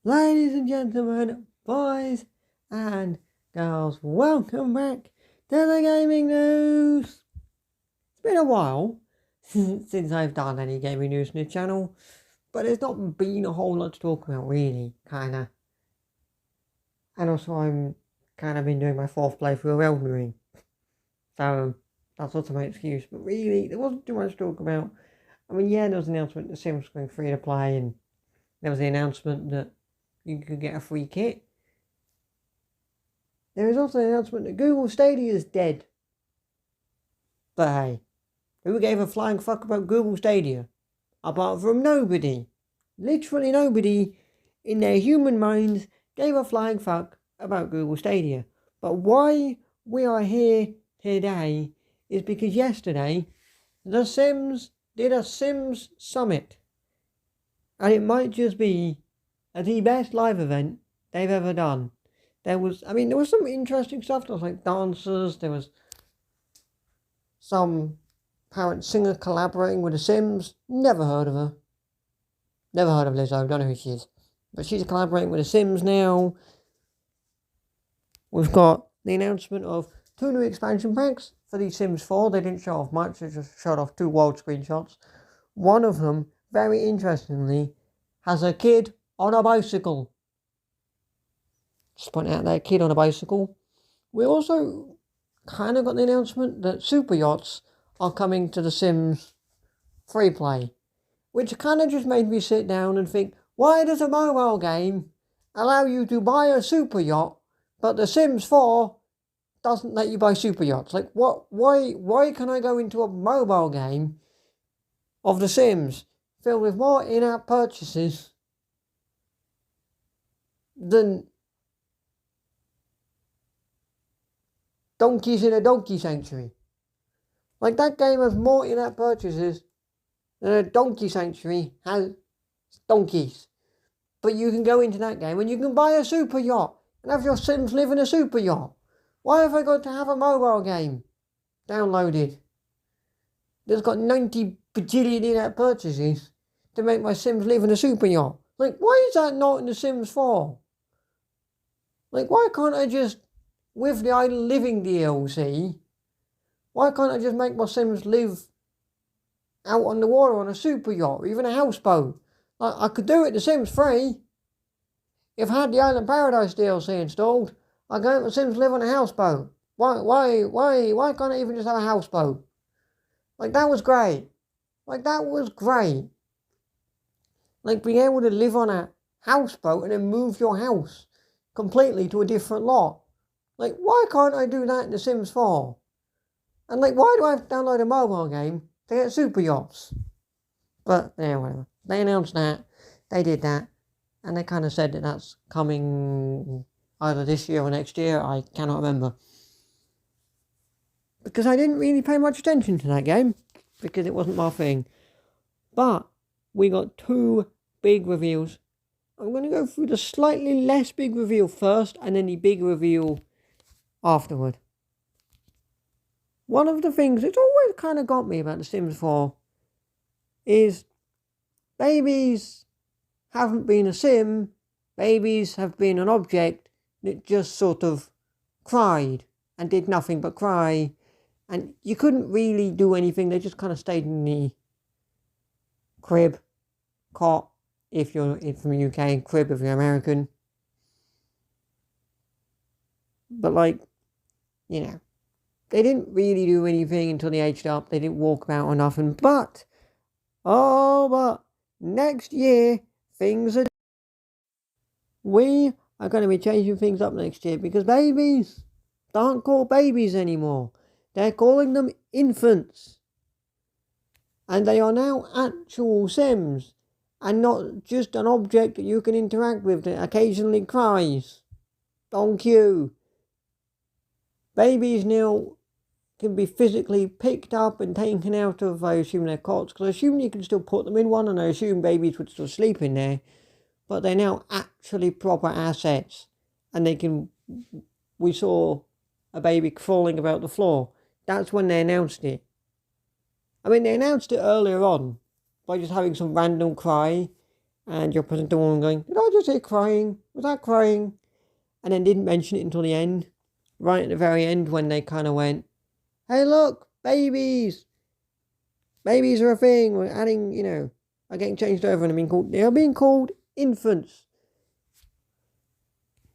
Ladies and gentlemen, boys and girls, welcome back to the gaming news. It's been a while since I've done any gaming news on the channel, but there's not been a whole lot to talk about really, kinda. And also I'm kind of been doing my fourth playthrough of Elden Ring, so that's also my excuse. But really, there wasn't too much to talk about. I mean, yeah, there was an announcement that Sims was going free to play, and there was the announcement that you could get a free kit. There is also an announcement that Google Stadia is dead. But hey, who gave a flying fuck about Google Stadia? Apart from nobody. Literally nobody in their human minds gave a flying fuck about Google Stadia. But why we are here today is because yesterday The Sims did a Sims Summit. And it might just be the best live event they've ever done. There was some interesting stuff. There was like dancers, there was some apparent singer collaborating with The Sims. Never heard of her. Never heard of Lizzo, don't know who she is. But she's collaborating with The Sims now. We've got the announcement of 2 new expansion packs for The Sims 4. They didn't show off much, they just showed off 2 wild screenshots. One of them, very interestingly, has a kid on a bicycle. Just point out that kid on a bicycle. We also kind of got the announcement that super yachts are coming to The Sims free play, which kind of just made me sit down and think, why does a mobile game allow you to buy a super yacht, but The Sims 4 doesn't let you buy super yachts? Like, what? Why can I go into a mobile game of The Sims filled with more in-app purchases than Donkeys in a Donkey Sanctuary? Like, that game has more in-app purchases than a Donkey Sanctuary has donkeys. But you can go into that game and you can buy a super yacht and have your Sims live in a super yacht. Why have I got to have a mobile game downloaded that's got 90 bajillion in-app purchases to make my Sims live in a super yacht? Like, why is that not in The Sims 4? Like, why can't I just, with the Idle Living DLC, why can't I just make my Sims live out on the water on a super yacht or even a houseboat? Like, I could do it The Sims 3. If I had the Island Paradise DLC installed, I could make my Sims live on a houseboat. Why can't I even just have a houseboat? Like, that was great. Like, being able to live on a houseboat and then move your house completely to a different lot. Like, why can't I do that in The Sims 4? And like, why do I have to download a mobile game to get super yachts? But yeah, whatever. They announced that. They did that. And they kind of said that that's coming either this year or next year. I cannot remember. Because I didn't really pay much attention to that game. Because it wasn't my thing. But we got 2 big reveals. I'm going to go through the slightly less big reveal first. And then the big reveal afterward. One of the things that's always kind of got me about The Sims 4 is babies haven't been a sim, babies have been an object that just sort of cried and did nothing but cry, and you couldn't really do anything. They just kind of stayed in the crib, cot if you're from the UK, crib if you're American. But like, you know, they didn't really do anything until they aged up. They didn't walk about or nothing. But next year, things are... We are going to be changing things up next year because babies aren't called babies anymore. They're calling them infants. And they are now actual Sims and not just an object that you can interact with that occasionally cries on cue. Babies now can be physically picked up and taken out of, I assume, their cots, because I assume you can still put them in one, and I assume babies would still sleep in there, but they're now actually proper assets, and we saw a baby crawling about the floor. That's when they announced it. I mean, they announced it earlier on by just having some random cry, and you're pressing the wall and going, did I just hear crying? Was that crying? And then didn't mention it until the end, right at the very end when they kind of went, hey look, babies! Babies are a thing, we're adding, are getting changed over and they're being called infants.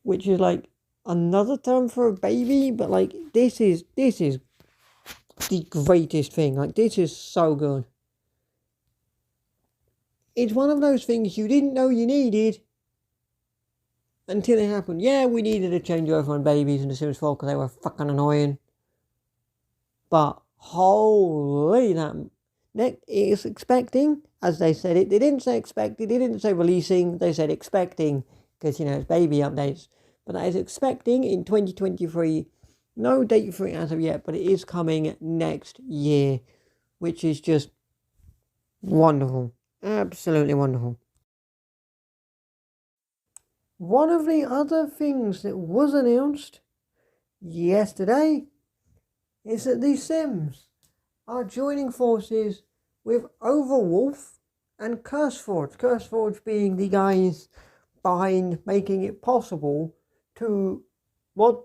Which is like another term for a baby, but like this is the greatest thing. Like this is so good. It's one of those things you didn't know you needed until it happened. Yeah, we needed a changeover on babies in The Sims 4 because they were fucking annoying. But holy, that is expecting, as they said it. They didn't say expected, they didn't say releasing, they said expecting because, it's baby updates. But that is expecting in 2023. No date for it as of yet, but it is coming next year, which is just wonderful. Absolutely wonderful. One of the other things that was announced yesterday is that The Sims are joining forces with Overwolf and CurseForge. CurseForge being the guys behind making it possible to mod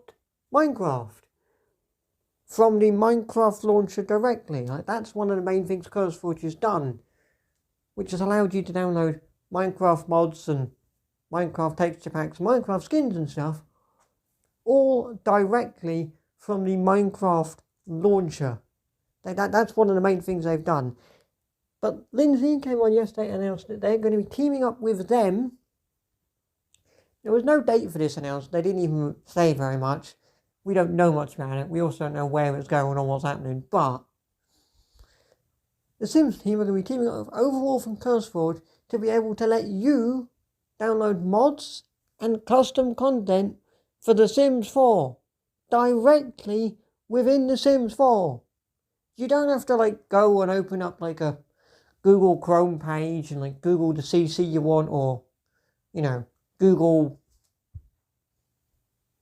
Minecraft from the Minecraft launcher directly. Like that's one of the main things CurseForge has done, which has allowed you to download Minecraft mods and Minecraft texture packs, Minecraft skins and stuff, all directly from the Minecraft launcher. That's one of the main things they've done. But Lindsay came on yesterday and announced that they're going to be teaming up with them. There was no date for this announced. They didn't even say very much. We don't know much about it. We also don't know where it's going or what's happening. But the Sims team are going to be teaming up with Overwolf and CurseForge to be able to let you download mods and custom content for The Sims 4 directly within The Sims 4. You don't have to go and open up a Google Chrome page and Google the CC you want, or Google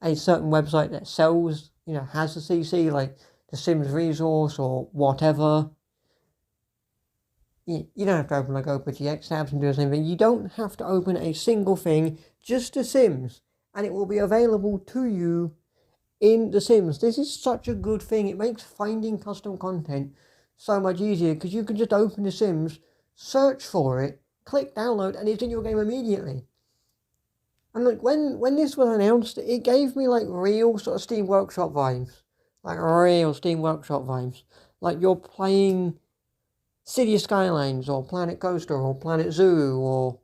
a certain website that sells, has a CC like the Sims Resource or whatever. You don't have to open OpenGX tabs and do the same thing. You don't have to open a single thing, just The Sims, and it will be available to you in The Sims. This is such a good thing. It makes finding custom content so much easier because you can just open The Sims, search for it, click download, and it's in your game immediately. And when this was announced, it gave me real sort of Steam Workshop vibes. Real Steam Workshop vibes. Like you're playing City Skylines or Planet Coaster or Planet Zoo or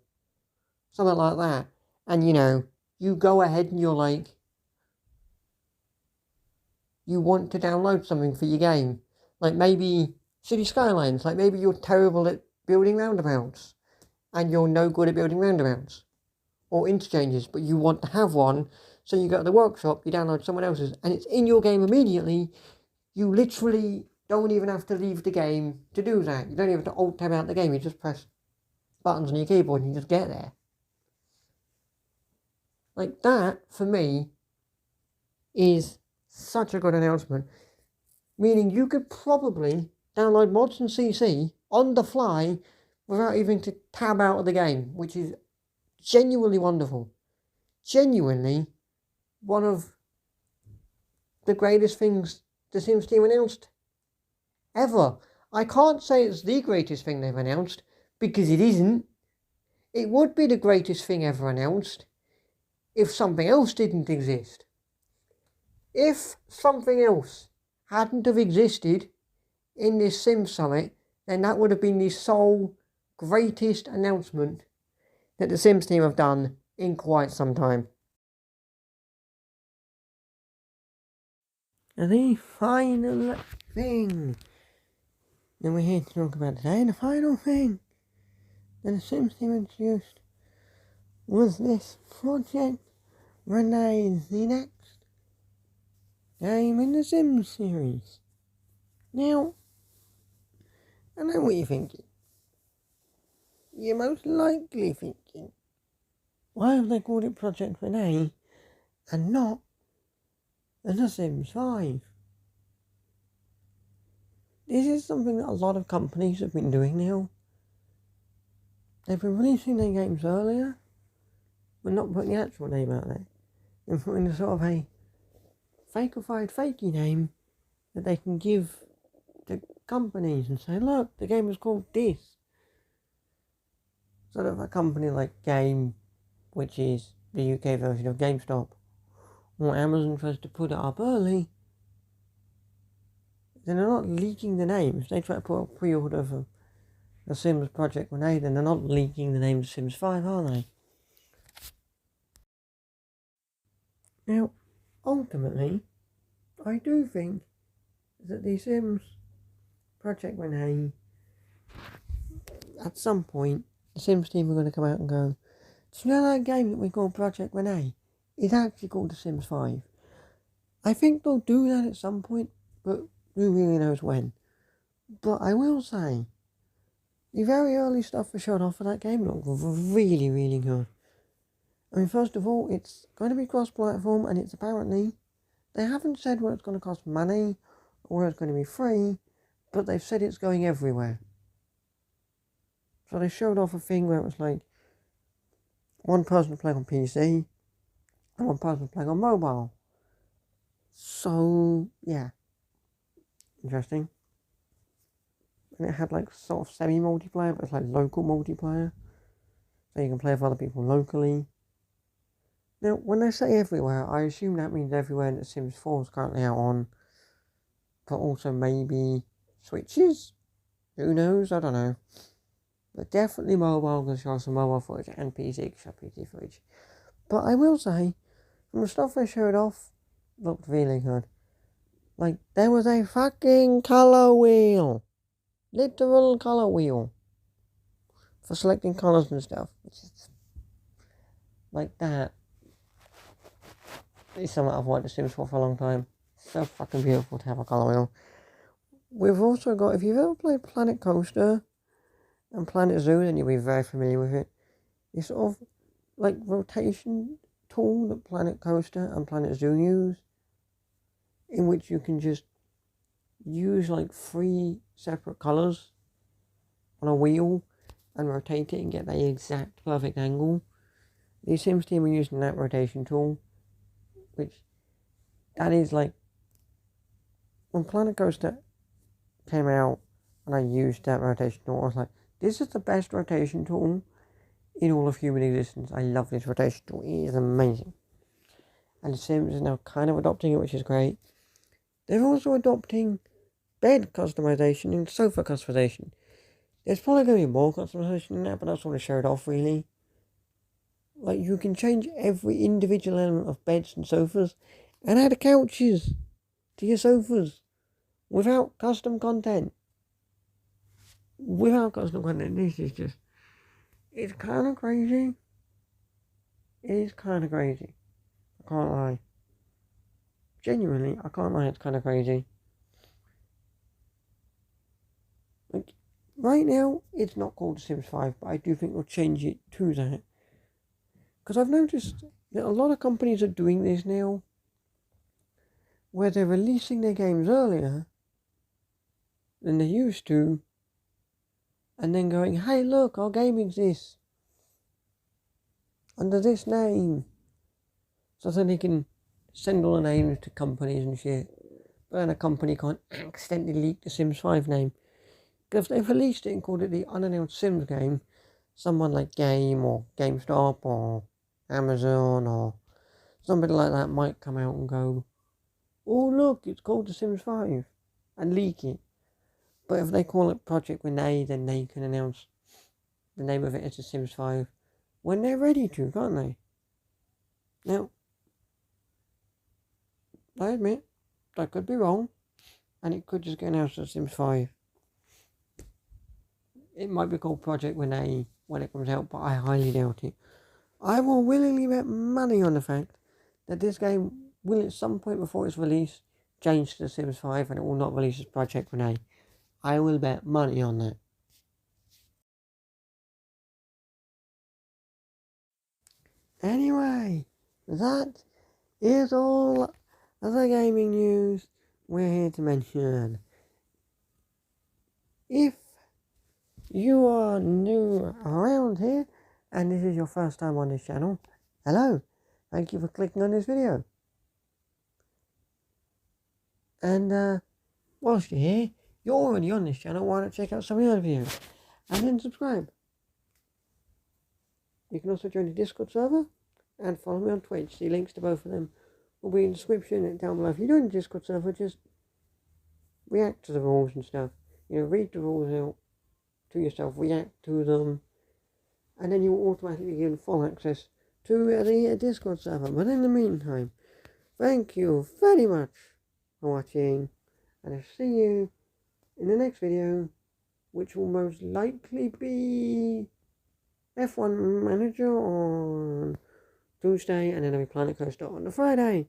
something like that. And you go ahead and you're you want to download something for your game. Like maybe City Skylines, maybe you're terrible at building roundabouts and you're no good at building roundabouts or interchanges, but you want to have one, so you go to the workshop, you download someone else's, and it's in your game immediately. You literally don't even have to leave the game to do that. You don't even have to alt-tab out the game, you just press buttons on your keyboard and you just get there. That, for me, is such a good announcement. Meaning you could probably download mods and CC on the fly without even to tab out of the game, which is genuinely wonderful. Genuinely one of the greatest things the Sims team announced ever. I can't say it's the greatest thing they've announced, because it isn't. It would be the greatest thing ever announced if something else didn't exist. If something else hadn't have existed in this Sims Summit, then that would have been the sole greatest announcement that the Sims team have done in quite some time. And the final thing that we're here to talk about today, the final thing that the Sims team introduced was this Project Renee, the next game in the Sims series. Now, I know what you're thinking. You're most likely thinking, why have they called it Project Renee and not The Sims 5? This is something that a lot of companies have been doing now. they've been releasing their games earlier, but not putting the actual name out there. They're putting a sort of a fakeified fakey name that they can give to companies and say, look, the game is called this. Sort of a company like Game, which is the UK version of GameStop, or Amazon tries to put it up early, then they're not leaking the names. They try to put a pre-order for The Sims Project Renee, then they're not leaking the name of Sims 5, are they? Now, ultimately, I do think that The Sims Project Renee, at some point, the Sims team are going to come out and go, do you know that game that we call Project Renee? It's actually called The Sims 5. I think they'll do that at some point, but who really knows when. But I will say, the very early stuff they showed off for that game looked really, really good. I mean, first of all, it's going to be cross-platform, and it's apparently, they haven't said whether it's going to cost money or whether it's going to be free, but they've said it's going everywhere. So they showed off a thing where it was like, one person playing on PC, and one person playing on mobile. So, yeah. Interesting. And it had like sort of semi-multiplayer, but it's like local multiplayer. So you can play with other people locally. Now, when they say everywhere, I assume that means everywhere that Sims 4 is currently out on. But also maybe Switches? Who knows? I don't know. But definitely mobile, because show some mobile footage, and PC, show PC footage. But I will say, from the stuff they showed off, looked really good. Like, there was a fucking colour wheel. Literal colour wheel. For selecting colours and stuff. Which is like that. It's something I've wanted to Sims for a long time. So fucking beautiful to have a colour wheel. We've also got, if you've ever played Planet Coaster and Planet Zoo, then you'll be very familiar with it. It's sort of like rotation tool that Planet Coaster and Planet Zoo use, in which you can just use like 3 separate colours on a wheel and rotate it and get the exact perfect angle. The Sims team are using that rotation tool, which that is like, when Planet Coaster came out and I used that rotation tool, I was like, this is the best rotation tool in all of human existence. I love this rotation tool. It is amazing. And the Sims is now kind of adopting it, which is great. They're also adopting bed customization and sofa customization. There's probably going to be more customization than that, but that's what I showed off, really. Like, you can change every individual element of beds and sofas and add couches to your sofas without custom content. This is just, it's kind of crazy. It is kind of crazy. I can't lie. Genuinely, I can't lie, it's kind of crazy. Like, right now, it's not called The Sims 5, but I do think they'll change it to that. Because I've noticed that a lot of companies are doing this now, where they're releasing their games earlier than they used to, and then going, hey look, our game exists under this name. So then they can send all the names to companies and shit. But then a company can't accidentally leak the Sims 5 name. Because if they've released it and called it the unannounced Sims game, someone like Game or GameStop or Amazon or somebody like that might come out and go, oh look, it's called The Sims 5, and leak it. But if they call it Project Renee, then they can announce the name of it as The Sims 5 when they're ready to, can't they? Now, I admit, I could be wrong, and it could just get announced as Sims 5. It might be called Project Renee when it comes out, but I highly doubt it. I will willingly bet money on the fact that this game will at some point before its release change to The Sims 5 and it will not release as Project Renee. I will bet money on that. Anyway, that is all of the gaming news we're here to mention. If you are new around here and this is your first time on this channel, hello, thank you for clicking on this video. And whilst you're here, you're already on this channel, why not check out some of the other videos and then subscribe. You can also join the Discord server and follow me on Twitch. The links to both of them will be in the description and down below. If you join the Discord server, just react to the rules and stuff. Read the rules out to yourself, react to them, and then you will automatically get full access to the Discord server. But in the meantime, thank you very much for watching, and I'll see you in the next video, which will most likely be F1 Manager on Tuesday, and then I'll be Planet Coaster on the Friday.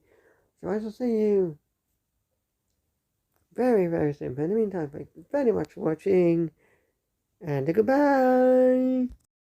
So I shall see you very, very soon. But in the meantime, thank you very much for watching, and goodbye!